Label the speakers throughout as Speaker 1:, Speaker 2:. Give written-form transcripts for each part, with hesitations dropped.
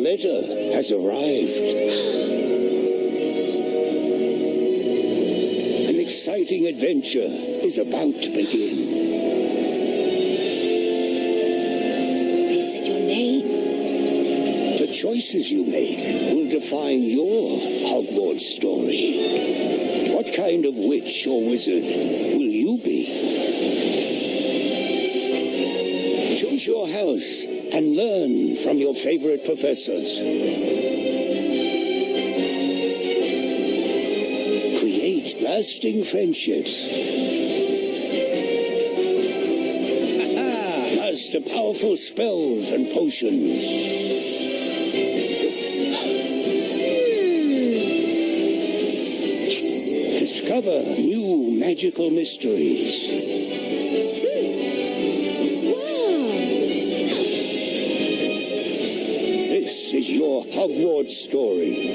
Speaker 1: letter has arrived. An exciting adventure is about to begin.
Speaker 2: They said your name.
Speaker 1: The choices you make will define your Hogwarts story. What kind of witch or wizard will you be? Choose your house and learn from your favorite professors. Create lasting friendships. Master powerful spells and potions. Discover new magical mysteries. This is your Hogwarts story.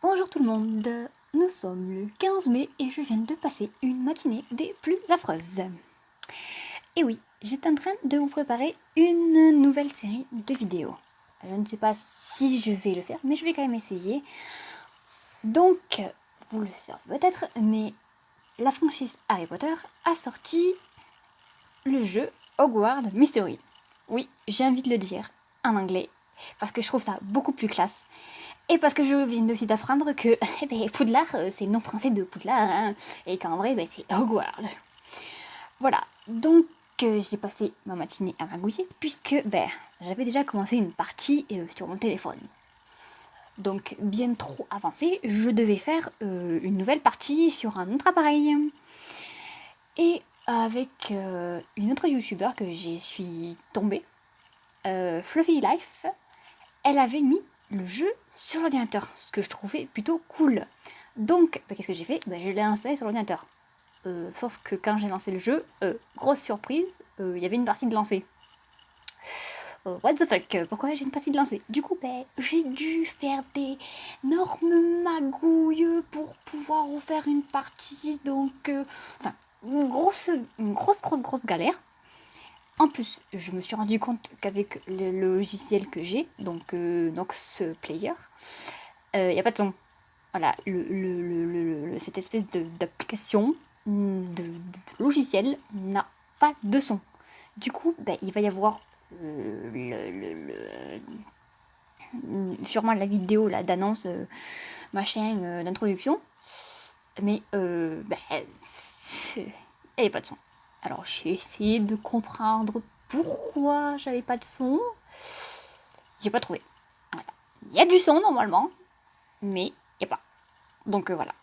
Speaker 3: Bonjour tout le monde, nous sommes le 15 mai et je viens de passer une matinée des plus affreuses. Et oui, j'étais en train de vous préparer une nouvelle série de vidéos. Je ne sais pas si je vais le faire, mais je vais quand même essayer. Donc, vous le savez peut-être, mais la franchise Harry Potter a sorti le jeu Hogwarts Mystery. Oui, j'ai envie de le dire en anglais, parce que je trouve ça beaucoup plus classe. Et parce que je viens aussi d'apprendre que Poudlard, c'est le nom français de Poudlard, hein, et qu'en vrai, c'est Hogwarts. Voilà, donc j'ai passé ma matinée à magouiller, puisque j'avais déjà commencé une partie sur mon téléphone. Donc bien trop avancé, je devais faire une nouvelle partie sur un autre appareil. Et avec une autre youtubeur que j'y suis tombée, Fluffy Life, elle avait mis le jeu sur l'ordinateur, ce que je trouvais plutôt cool. Donc qu'est-ce que j'ai fait? Je l'ai installé sur l'ordinateur. Sauf que quand j'ai lancé le jeu, grosse surprise, il y avait une partie de lancer. What the fuck, pourquoi j'ai une partie de lancer? Du coup, j'ai dû faire des énormes magouilles pour pouvoir refaire une partie, donc une grosse galère. En plus, je me suis rendu compte qu'avec le logiciel que j'ai, donc Nox Player, il n'y a pas de son. Voilà, cette espèce d'application, de logiciel n'a pas de son. Du coup, il va y avoir sûrement la vidéo là d'annonce machin d'introduction, mais il n'y a pas de son. Alors j'ai essayé de comprendre pourquoi j'avais pas de son. J'ai pas trouvé. Voilà. Il y a du son normalement, mais il n'y a pas. Donc voilà.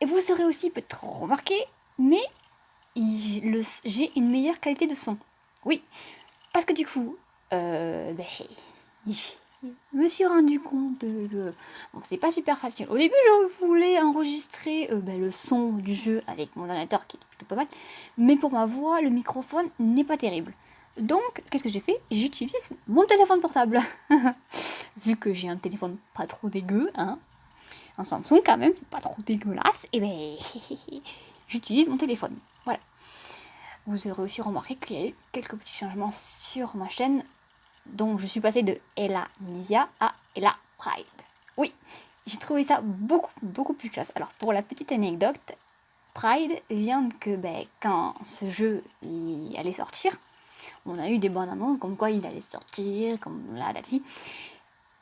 Speaker 3: Et vous aurez aussi peut-être remarqué, mais j'ai une meilleure qualité de son. Oui, parce que du coup, je me suis rendu compte que c'est pas super facile. Au début, je voulais enregistrer le son du jeu avec mon ordinateur qui est plutôt pas mal, mais pour ma voix, le microphone n'est pas terrible. Donc, qu'est-ce que j'ai fait? J'utilise mon téléphone portable. Vu que j'ai un téléphone pas trop dégueu, hein, un Samsung quand même, c'est pas trop dégueulasse, et j'utilise mon téléphone. Voilà. Vous aurez aussi remarqué qu'il y a eu quelques petits changements sur ma chaîne. Donc je suis passée de Ella Nisia à Ella Pride. Oui, j'ai trouvé ça beaucoup plus classe. Alors pour la petite anecdote, Pride vient que quand ce jeu allait sortir, on a eu des bonnes annonces comme quoi il allait sortir, comme là,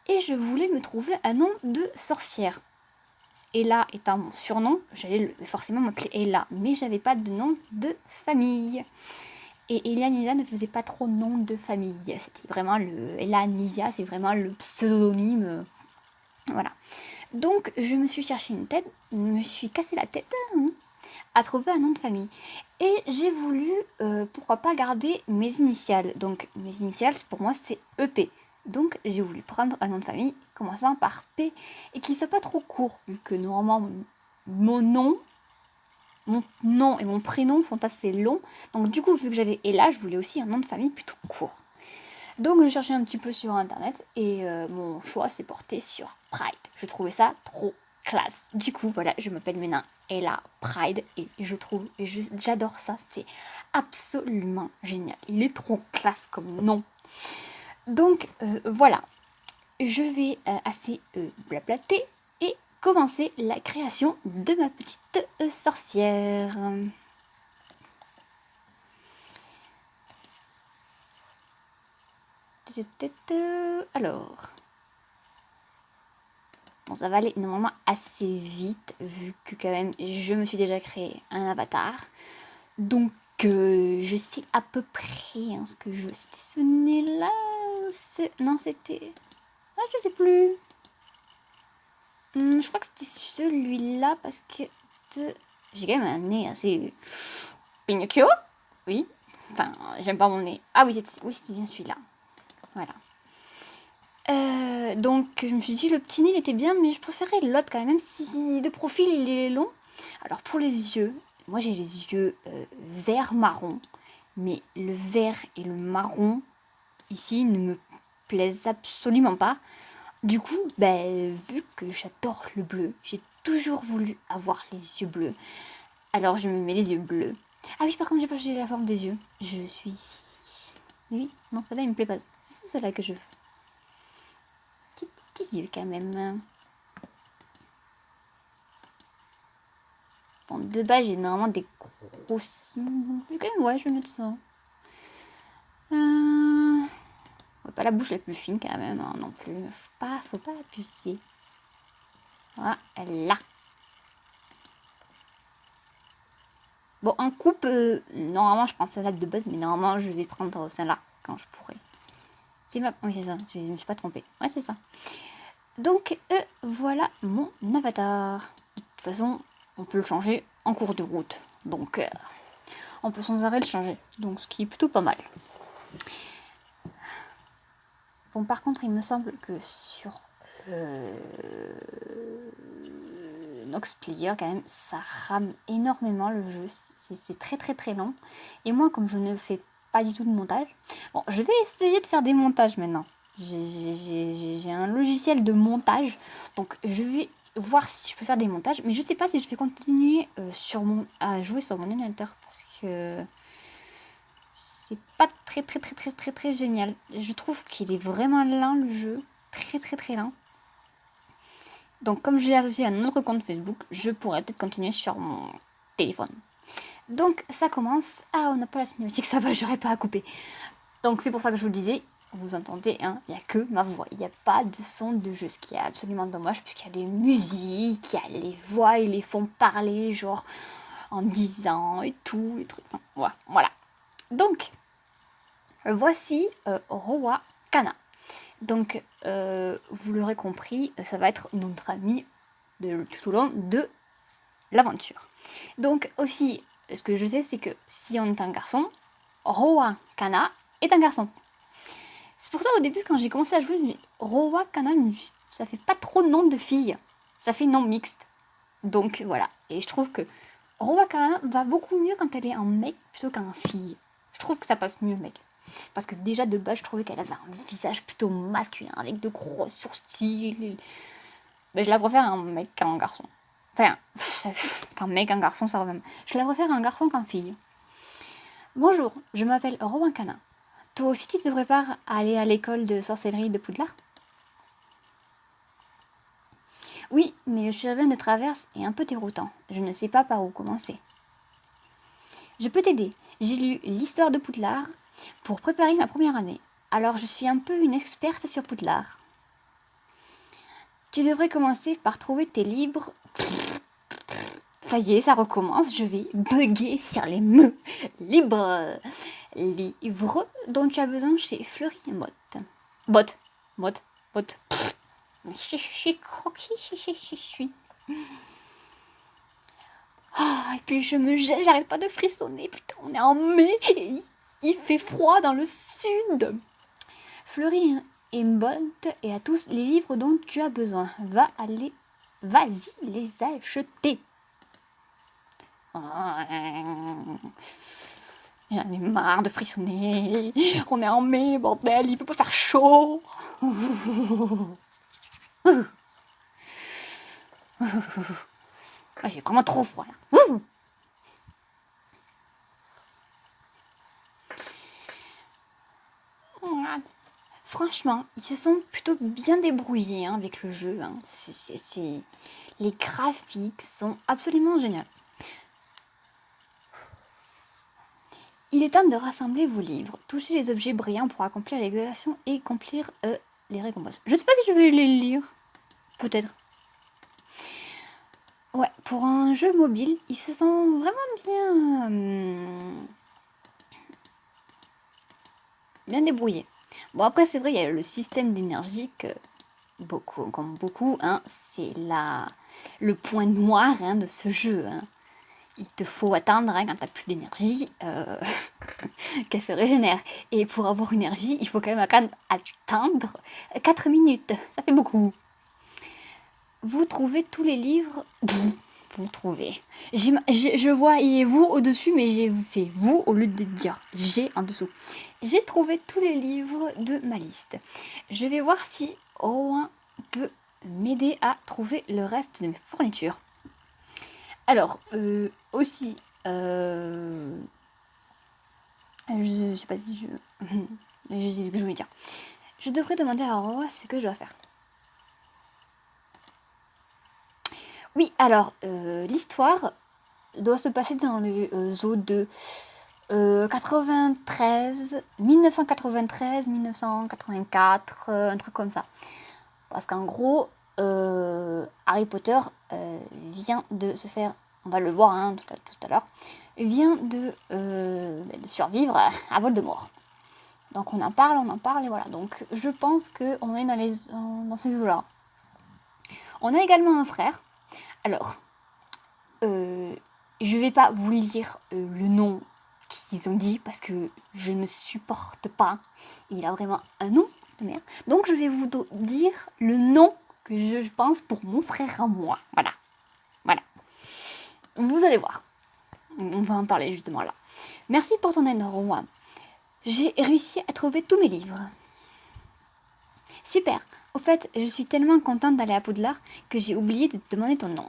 Speaker 3: et je voulais me trouver un nom de sorcière. Ella étant mon surnom, j'allais forcément m'appeler Ella, mais j'avais pas de nom de famille. Et Ella Nisia ne faisait pas trop nom de famille. C'était vraiment Ella Nisia, c'est vraiment le pseudonyme. Voilà. Donc je me suis cherché une tête, je me suis cassé la tête à trouver un nom de famille. Et j'ai voulu, pourquoi pas, garder mes initiales. Donc mes initiales, pour moi, c'est EP. Donc j'ai voulu prendre un nom de famille commençant par P et qui soit pas trop court, vu que normalement mon nom et mon prénom sont assez longs. Donc du coup, vu que j'avais Ella, je voulais aussi un nom de famille plutôt court. Donc je cherchais un petit peu sur internet et mon choix s'est porté sur Pride. Je trouvais ça trop classe. Du coup, voilà, je m'appelle maintenant Ella Pride et j'adore ça. C'est absolument génial. Il est trop classe comme nom. Donc, voilà. Je vais assez blablater et commencer la création de ma petite sorcière. Alors, bon, ça va aller normalement assez vite vu que quand même je me suis déjà créé un avatar. Donc, je sais à peu près ce que je veux. C'était ce nez-là. Non, c'était... Ah, je sais plus. Je crois que c'était celui-là parce que j'ai quand même un nez assez Pinocchio. Oui. Enfin, j'aime pas mon nez. Ah oui, c'était bien celui-là. Voilà. Donc je me suis dit le petit nez il était bien, mais je préférais l'autre quand même, même si de profil il est long. Alors pour les yeux, moi j'ai les yeux vert marron, mais le vert et le marron ici ne me plaisent absolument pas. Du coup, vu que j'adore le bleu, j'ai toujours voulu avoir les yeux bleus. Alors je me mets les yeux bleus. Ah oui, par contre, j'ai pas changé la forme des yeux. Je suis... Oui, non, celle-là, il me plaît pas. C'est celle-là que je veux. Petits yeux quand même. Bon, de base, j'ai normalement des gros cils. Ok, ouais, je vais mettre ça. Ouais, pas la bouche la plus fine quand même, hein, non plus. Faut pas abuser. Voilà. Bon, en coupe, normalement je prends celle-là de base, mais normalement je vais prendre celle-là quand je pourrai. Oui, c'est ça, je me suis pas trompée. Ouais, c'est ça. Donc, voilà mon avatar. De toute façon, on peut le changer en cours de route. Donc, on peut sans arrêt le changer. Donc, ce qui est plutôt pas mal. Bon, par contre, il me semble que sur Noxplayer, quand même, ça rame énormément le jeu. C'est très très très lent. Et moi, comme je ne fais pas du tout de montage, bon, je vais essayer de faire des montages maintenant. J'ai un logiciel de montage, donc je vais voir si je peux faire des montages, mais je sais pas si je vais continuer à jouer sur mon ordinateur parce que c'est pas très très très très très très génial. Je trouve qu'il est vraiment lent le jeu, très très très lent. Donc comme je l'ai associé à un autre compte Facebook, je pourrais peut-être continuer sur mon téléphone. Donc ça commence. Ah, on n'a pas la cinématique, ça va, j'aurais pas à couper. Donc c'est pour ça que je vous le disais, vous entendez, hein, il n'y a que ma voix, il n'y a pas de son de jeu, ce qui est absolument dommage puisqu'il y a des musiques, il y a les voix, ils les font parler genre en disant et tout, les trucs. Voilà. Donc, voici Roa Kana. Donc, vous l'aurez compris, ça va être notre ami tout au long de l'aventure. Donc aussi, ce que je sais, c'est que si on est un garçon, Roa Kana est un garçon. C'est pour ça au début quand j'ai commencé à jouer, je me dis Roa Kana, ça fait pas trop nom de fille, ça fait nom mixte. Donc voilà, et je trouve que Roa Kana va beaucoup mieux quand elle est un mec plutôt qu'un fille. Je trouve que ça passe mieux mec. Parce que déjà de base je trouvais qu'elle avait un visage plutôt masculin avec de gros sourcils. Mais je la préfère un mec qu'un garçon. Enfin, qu'un mec, un garçon, ça revient. Je la préfère un garçon qu'un fille. Bonjour, je m'appelle Rowan Kana. Toi aussi tu te prépares à aller à l'école de sorcellerie de Poudlard? Oui, mais le chemin de traverse est un peu déroutant. Je ne sais pas par où commencer. Je peux t'aider. J'ai lu l'histoire de Poudlard pour préparer ma première année. Alors je suis un peu une experte sur Poudlard. Tu devrais commencer par trouver tes livres. Ça y est, ça recommence. Je vais bugger sur les mots. Livres dont tu as besoin chez Fleury et Motte. Motte. Je suis croquis. Et puis je me gèle, j'arrête pas de frissonner. Putain, on est en mai et il fait froid dans le sud. Fleury et Motte et à tous les livres dont tu as besoin. Vas-y les acheter. J'en ai marre de frissonner. On est en mai, bordel, il peut pas faire chaud. Ah, j'ai vraiment trop froid là. Ouh. Franchement, ils se sont plutôt bien débrouillés hein, avec le jeu. Hein. Les graphiques sont absolument géniaux. Il est temps de rassembler vos livres. Touchez les objets brillants pour accomplir l'exaltation et accomplir les récompenses. Je sais pas si je vais les lire. Peut-être. Ouais, pour un jeu mobile, ils se sont vraiment bien débrouillés. Bon, après, c'est vrai, il y a le système d'énergie que, comme beaucoup, hein, c'est le point noir hein, de ce jeu. Hein. Il te faut attendre hein, quand tu n'as plus d'énergie qu'elle se régénère. Et pour avoir une énergie, il faut quand même attendre 4 minutes. Ça fait beaucoup. Vous trouvez tous les livres... Vous trouvez. Je vois vous au-dessus, mais c'est vous au lieu de dire j'ai en dessous. J'ai trouvé tous les livres de ma liste. Je vais voir si Rowan peut m'aider à trouver le reste de mes fournitures. Alors, aussi, je sais pas si je sais ce que je voulais dire. Je devrais demander à Rowan ce que je dois faire. Oui, alors, l'histoire doit se passer dans le zoo de 1993, 1984, un truc comme ça. Parce qu'en gros, Harry Potter vient de se faire, on va le voir hein, tout à l'heure, vient de survivre à Voldemort. Donc on en parle, et voilà. Donc je pense qu'on est dans ces eaux-là. On a également un frère. Alors, je vais pas vous lire le nom qu'ils ont dit parce que je ne supporte pas. Il a vraiment un nom de merde. Donc je vais vous dire le nom que je pense pour mon frère à moi. Voilà. Vous allez voir. On va en parler justement là. Merci pour ton aide, Rowan. J'ai réussi à trouver tous mes livres. Super. Au fait, je suis tellement contente d'aller à Poudlard que j'ai oublié de te demander ton nom.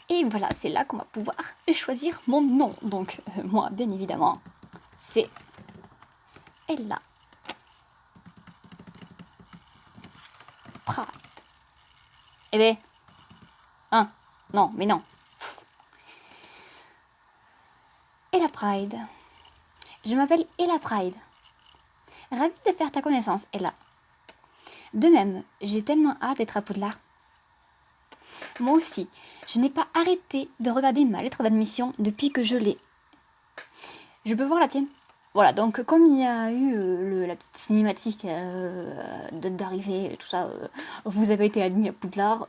Speaker 3: Et voilà, c'est là qu'on va pouvoir choisir mon nom. Donc, moi, bien évidemment, c'est Ella Pride. Eh ben, non, mais non. Ella Pride. Je m'appelle Ella Pride. Ravie de faire ta connaissance, Ella. De même, j'ai tellement hâte d'être à Poudlard. Moi aussi, je n'ai pas arrêté de regarder ma lettre d'admission depuis que je l'ai. Je peux voir la tienne? Voilà, donc comme il y a eu la petite cinématique d'arrivée, tout ça, vous avez été admis à Poudlard,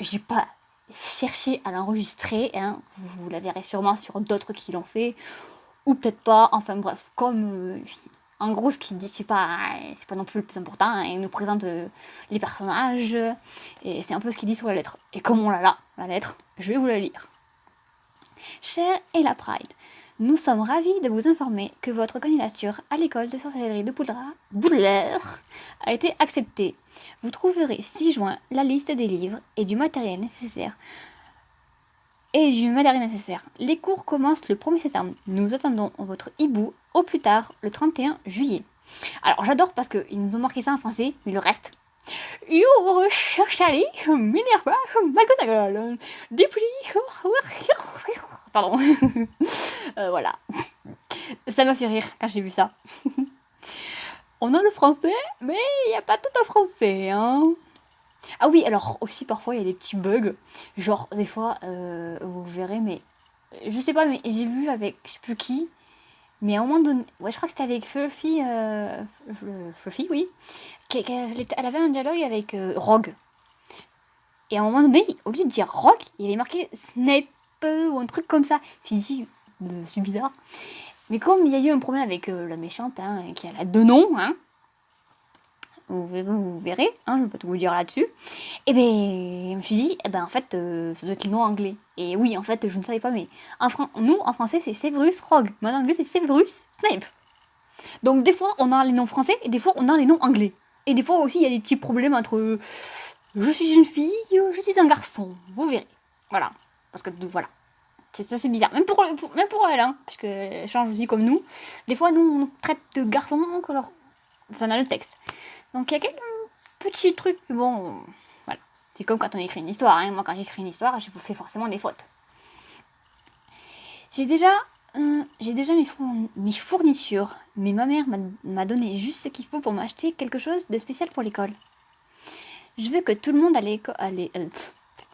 Speaker 3: j'ai pas cherché à l'enregistrer, hein, vous la verrez sûrement sur d'autres qui l'ont fait, ou peut-être pas, enfin bref, comme... en gros, ce qu'il dit, c'est pas non plus le plus important. Hein. Il nous présente les personnages et c'est un peu ce qu'il dit sur la lettre. Et comme on l'a là, la lettre, je vais vous la lire. Chère Ella Pride, nous sommes ravis de vous informer que votre candidature à l'école de sorcellerie de Poudlard a été acceptée. Vous trouverez 6 juin la liste des livres et du matériel nécessaire. Les cours commencent le 1er septembre. Nous attendons votre hibou au plus tard le 31 juillet. Alors j'adore parce qu'ils nous ont marqué ça en français, mais le reste... You recherche Ali, Minerva, McGonagall, depuis... Pardon. Voilà. Ça m'a fait rire quand j'ai vu ça. On a le français, mais il n'y a pas tout en français, hein. Ah oui, alors aussi parfois il y a des petits bugs, genre des fois vous verrez, mais je sais pas, mais j'ai vu avec je sais plus qui, mais à un moment donné, ouais, je crois que c'était avec Fluffy, oui, elle avait un dialogue avec Rogue, et à un moment donné, au lieu de dire Rogue, il avait marqué Snape ou un truc comme ça. Je me suis dit, c'est bizarre, mais comme il y a eu un problème avec la méchante, hein, qui a 2 noms, hein. Vous verrez, hein, je ne vais pas tout vous dire là-dessus. Et ben, je me suis dit, en fait, ça doit être le nom anglais. Et oui, en fait, je ne savais pas, mais nous, en français, c'est Severus Rogue. Mais en anglais, c'est Severus Snape. Donc, des fois, on a les noms français, et des fois, on a les noms anglais. Et des fois aussi, il y a des petits problèmes entre je suis une fille, je suis un garçon, vous verrez. Voilà, parce que voilà. C'est bizarre, même pour elle, hein, puisque elle change aussi comme nous. Des fois, nous, on traite de garçon, alors, enfin, dans le texte. Donc, il y a quelques petits trucs, mais bon, voilà. C'est comme quand on écrit une histoire, hein. Moi, quand j'écris une histoire, je vous fais forcément des fautes. J'ai déjà mes fournitures, mais ma mère m'a donné juste ce qu'il faut pour m'acheter quelque chose de spécial pour l'école. Je veux que tout le monde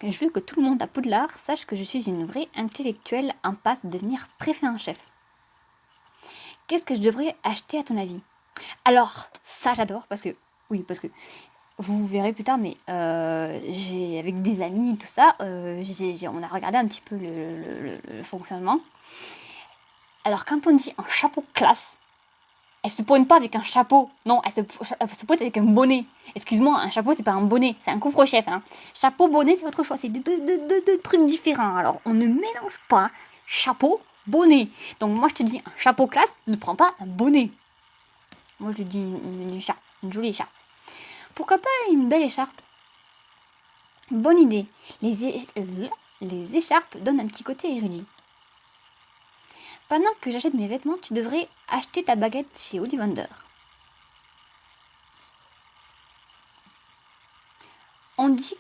Speaker 3: je veux que tout le monde à Poudlard sache que je suis une vraie intellectuelle en passe de devenir préfet en chef. Qu'est-ce que je devrais acheter à ton avis? Alors, ça j'adore parce que vous verrez plus tard, mais j'ai avec des amis tout ça, on a regardé un petit peu le fonctionnement. Alors quand on dit un chapeau classe, elle se pointe pas avec un chapeau, non, elle se pointe avec un bonnet. Excuse-moi, un chapeau c'est pas un bonnet, c'est un couvre-chef. Hein. Chapeau, bonnet c'est votre choix, c'est deux trucs différents. Alors on ne mélange pas chapeau, bonnet. Donc moi je te dis un chapeau classe, ne prends pas un bonnet. Moi je lui dis une écharpe, une jolie écharpe. Pourquoi pas une belle écharpe? Bonne idée. Les écharpes donnent un petit côté érudit. Pendant que j'achète mes vêtements, tu devrais acheter ta baguette chez Ollivander. On dit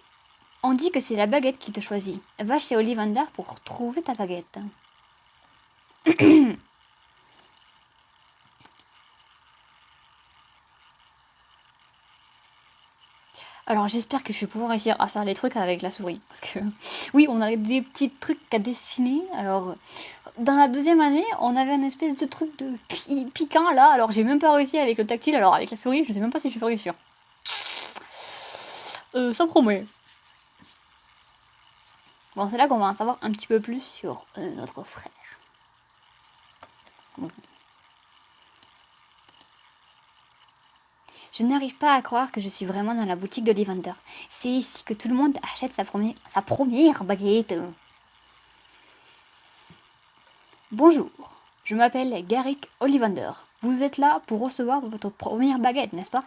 Speaker 3: que c'est la baguette qui te choisit. Va chez Ollivander pour trouver ta baguette. Alors j'espère que je vais pouvoir réussir à faire les trucs avec la souris. Parce que oui, on a des petits trucs à dessiner. Alors dans la deuxième année, on avait une espèce de truc de piquant là. Alors j'ai même pas réussi avec le tactile. Alors avec la souris, je sais même pas si je vais réussir. Ça promet. Bon, c'est là qu'on va en savoir un petit peu plus sur notre frère. Bon. Je n'arrive pas à croire que je suis vraiment dans la boutique d'Ollivander. C'est ici que tout le monde achète sa première baguette. Bonjour, je m'appelle Garrick Ollivander. Vous êtes là pour recevoir votre première baguette, n'est-ce pas?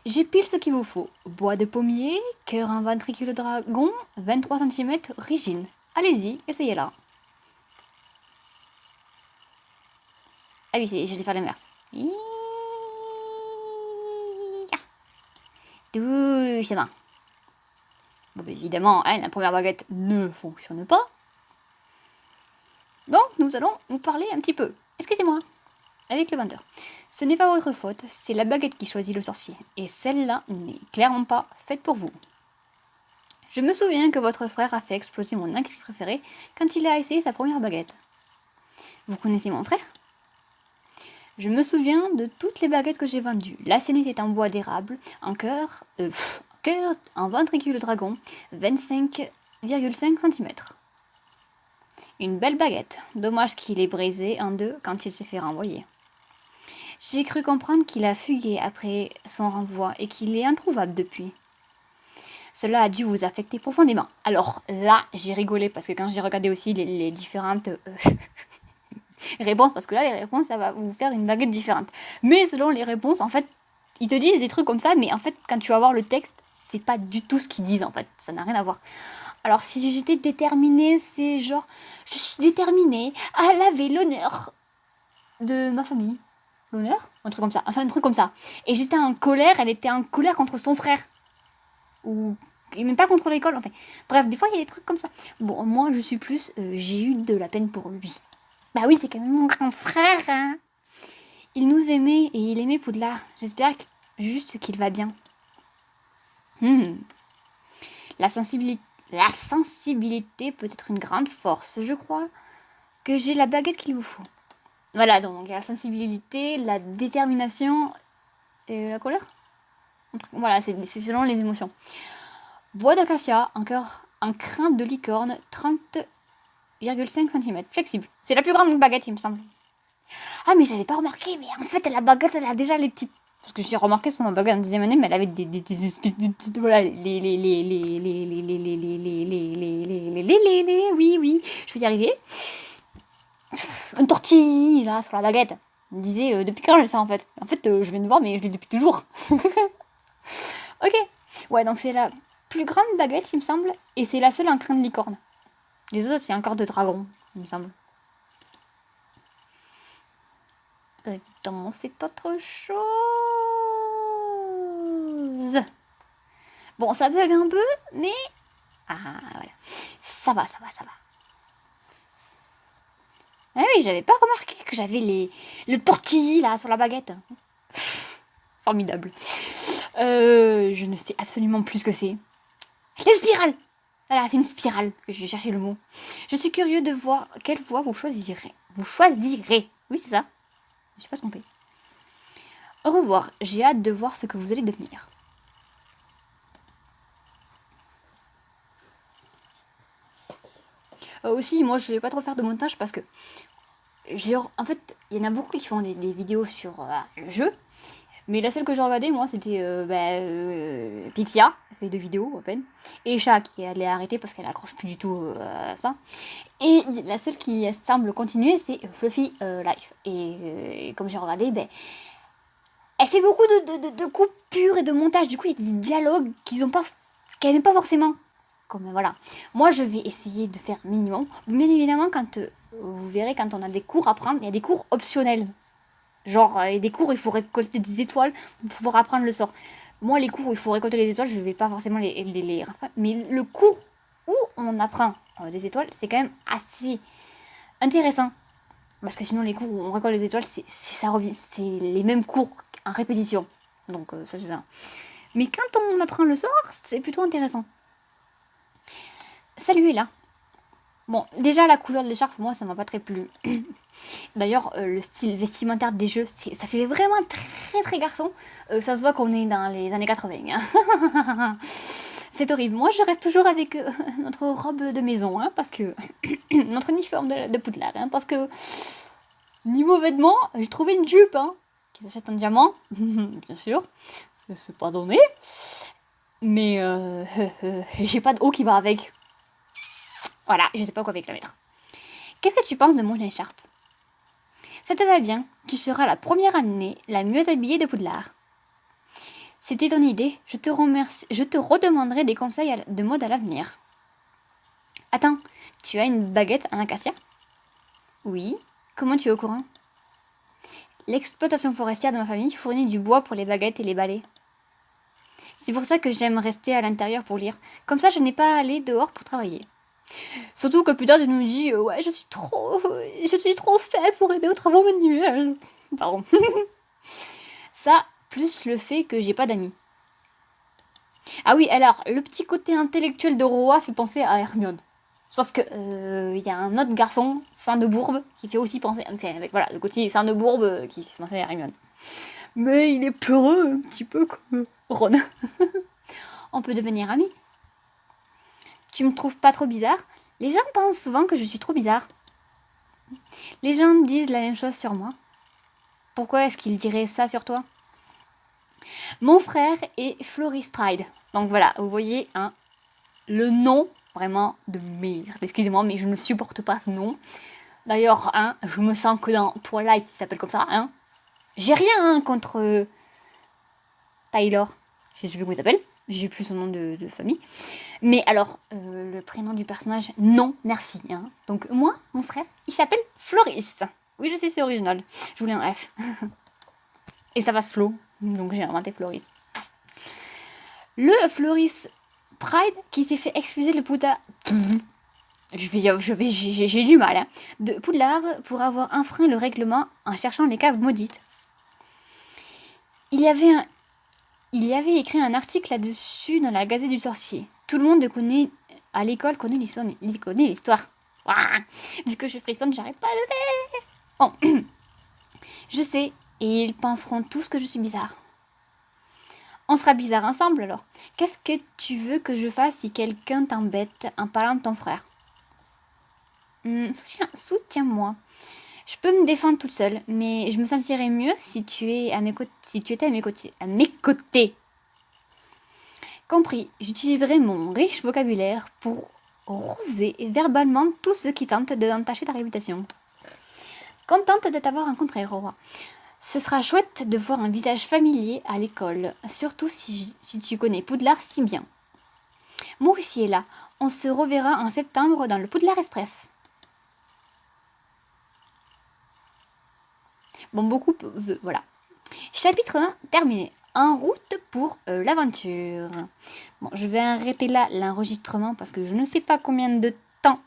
Speaker 3: J'ai pile ce qu'il vous faut. Bois de pommier, cœur en ventricule dragon, 23 cm, rigine. Allez-y, essayez-la. Ah oui, je vais faire l'inverse. Doucement. Bon, évidemment, hein, la première baguette ne fonctionne pas. Donc, nous allons vous parler un petit peu. Excusez-moi. Avec le vendeur. Ce n'est pas votre faute, c'est la baguette qui choisit le sorcier. Et celle-là n'est clairement pas faite pour vous. Je me souviens que votre frère a fait exploser mon écrit préféré quand il a essayé sa première baguette. Vous connaissez mon frère? Je me souviens de toutes les baguettes que j'ai vendues. La sienne était en bois d'érable, en cœur en ventricule dragon, 25,5 cm. Une belle baguette. Dommage qu'il ait brisé en deux quand il s'est fait renvoyer. J'ai cru comprendre qu'il a fugué après son renvoi et qu'il est introuvable depuis. Cela a dû vous affecter profondément. Alors là, j'ai rigolé parce que quand j'ai regardé aussi les différentes réponses, parce que là, les réponses, ça va vous faire une baguette différente. Mais selon les réponses, en fait, ils te disent des trucs comme ça, mais en fait, quand tu vas voir le texte, c'est pas du tout ce qu'ils disent, en fait. Ça n'a rien à voir. Alors, si j'étais déterminée, c'est genre, je suis déterminée à laver l'honneur de ma famille. L'honneur? Un truc comme ça. Enfin, un truc comme ça. Et j'étais en colère, elle était en colère contre son frère. Ou même pas contre l'école, enfin. Bref, des fois, il y a des trucs comme ça. Bon, moi, je suis plus, j'ai eu de la peine pour lui. Bah oui, c'est quand même mon grand frère, hein. Il nous aimait et il aimait Poudlard. J'espère juste qu'il va bien. La sensibilité peut être une grande force. Je crois que j'ai la baguette qu'il vous faut. Voilà, donc il y a la sensibilité, la détermination et la colère. Voilà, c'est selon les émotions. Bois d'acacia, encore en crin de licorne, 30,5 cm. Flexible. C'est la plus grande baguette, il me semble. Ah, mais j'avais pas remarqué, mais en fait, la baguette, elle a déjà les petites... Parce que j'ai remarqué sur ma baguette en deuxième année, mais elle avait des espèces de... Voilà, oui, je vais y arriver. Une tortille, là, sur la baguette. Il me disait, depuis quand j'ai ça, en fait? En fait, je viens de voir, mais je l'ai depuis toujours. Ok. Ouais, donc c'est la plus grande baguette, il me semble, et c'est la seule en crin de licorne. Les autres, c'est encore de dragon, il me semble. Évidemment, c'est autre chose. Bon, ça bug un peu, mais... Ah, voilà. Ça va, ça va, ça va. Ah oui, j'avais pas remarqué que j'avais le tortillé, là, sur la baguette. Formidable. Je ne sais absolument plus ce que c'est. Les spirales. Voilà, c'est une spirale que je vais chercher le mot. Je suis curieux de voir quelle voie vous choisirez. Vous choisirez. Oui, c'est ça. Je ne suis pas trompée. Au revoir. J'ai hâte de voir ce que vous allez devenir. Aussi, moi, je vais pas trop faire de montage parce que en fait, il y en a beaucoup qui font des vidéos sur le jeu. Mais la seule que j'ai regardée, moi, c'était Pixia, elle fait 2 vidéos à peine. Et Chat, qui elle est arrêtée parce qu'elle accroche plus du tout à ça. Et la seule qui semble continuer, c'est Fluffy Life. Et comme j'ai regardé, elle fait beaucoup de coupures et de montage. Du coup, il y a des dialogues qu'elle n'aime pas forcément. Comme voilà. Moi, je vais essayer de faire minimum. Bien évidemment, quand vous verrez, quand on a des cours à prendre, il y a des cours optionnels. Genre, des cours où il faut récolter des étoiles pour pouvoir apprendre le sort. Moi, les cours où il faut récolter les étoiles, je ne vais pas forcément les lire. Mais le cours où on apprend des étoiles, c'est quand même assez intéressant. Parce que sinon, les cours où on récolte les étoiles, c'est les mêmes cours en répétition. Donc, ça, c'est ça. Mais quand on apprend le sort, c'est plutôt intéressant. Salut, est là. Bon, déjà, la couleur de l'écharpe, moi, ça m'a pas très plu. D'ailleurs, le style vestimentaire des jeux, ça fait vraiment très très garçon. Ça se voit qu'on est dans les années 80. Hein. C'est horrible. Moi, je reste toujours avec notre robe de maison, hein, parce que... notre uniforme de Poudlard, hein, parce que... Niveau vêtements, j'ai trouvé une jupe, hein, qui s'achète en diamant, bien sûr. C'est pas donné. Mais j'ai pas de haut qui va avec. Voilà, je sais pas quoi avec la mettre. Qu'est-ce que tu penses de mon écharpe? Ça te va bien, tu seras la première année la mieux habillée de Poudlard. C'était ton idée, je te redemanderai des conseils de mode à l'avenir. Attends, tu as une baguette en acacia? Oui, comment tu es au courant? L'exploitation forestière de ma famille fournit du bois pour les baguettes et les balais. C'est pour ça que j'aime rester à l'intérieur pour lire. Comme ça, je n'ai pas à aller dehors pour travailler. Surtout que plus tard, tu nous dis ouais, je suis trop faible pour aider aux travaux manuels. Pardon. Ça, plus le fait que j'ai pas d'amis. Ah oui, alors, le petit côté intellectuel de Roa fait penser à Hermione. Sauf que y a un autre garçon, Saint-de-Bourbe, qui fait aussi penser... Voilà, le côté Saint-de-Bourbe qui fait penser à Hermione. Mais il est peureux, un petit peu comme Ron. On peut devenir amis. Tu me trouves pas trop bizarre? Les gens pensent souvent que je suis trop bizarre. Les gens disent la même chose sur moi. Pourquoi est-ce qu'ils diraient ça sur toi? Mon frère est Floris Pride. Donc voilà, vous voyez, hein, le nom vraiment de merde. Excusez-moi, mais je ne supporte pas ce nom. D'ailleurs, hein, je me sens que dans Twilight, il s'appelle comme ça. Hein. J'ai rien contre Taylor. Je sais plus comment il s'appelle. J'ai plus son nom de famille. Mais alors, le prénom du personnage, non, merci. Hein. Donc moi, mon frère, il s'appelle Floris. Oui, je sais, c'est original. Je voulais un F. Et ça va se Flo. Donc j'ai inventé Floris. Le Floris Pride qui s'est fait expulser le Poudlard... J'ai du mal. Hein, de Poudlard pour avoir enfreint le règlement en cherchant les caves maudites. Il y avait écrit un article là-dessus dans la Gazette du Sorcier. Tout le monde à l'école connaît l'histoire. Ouah, vu que je frissonne, j'arrête pas de le faire. Bon, je sais, et ils penseront tous que je suis bizarre. On sera bizarre ensemble alors. Qu'est-ce que tu veux que je fasse si quelqu'un t'embête en parlant de ton frère? Soutiens-moi. Je peux me défendre toute seule, mais je me sentirais mieux si tu étais à mes côtés. Compris, j'utiliserai mon riche vocabulaire pour roser verbalement tous ceux qui tentent d'entacher ta réputation. Contente de t'avoir rencontré, Roi. Ce sera chouette de voir un visage familier à l'école, surtout si tu connais Poudlard si bien. Moi aussi, Ella. On se reverra en septembre dans le Poudlard Express. Bon, beaucoup, voilà. Chapitre 1 terminé. En route pour l'aventure. Bon, je vais arrêter là l'enregistrement parce que je ne sais pas combien de temps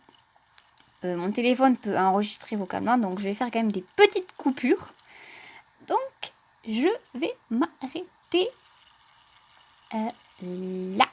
Speaker 3: mon téléphone peut enregistrer vocalement. Donc, je vais faire quand même des petites coupures. Donc, je vais m'arrêter là.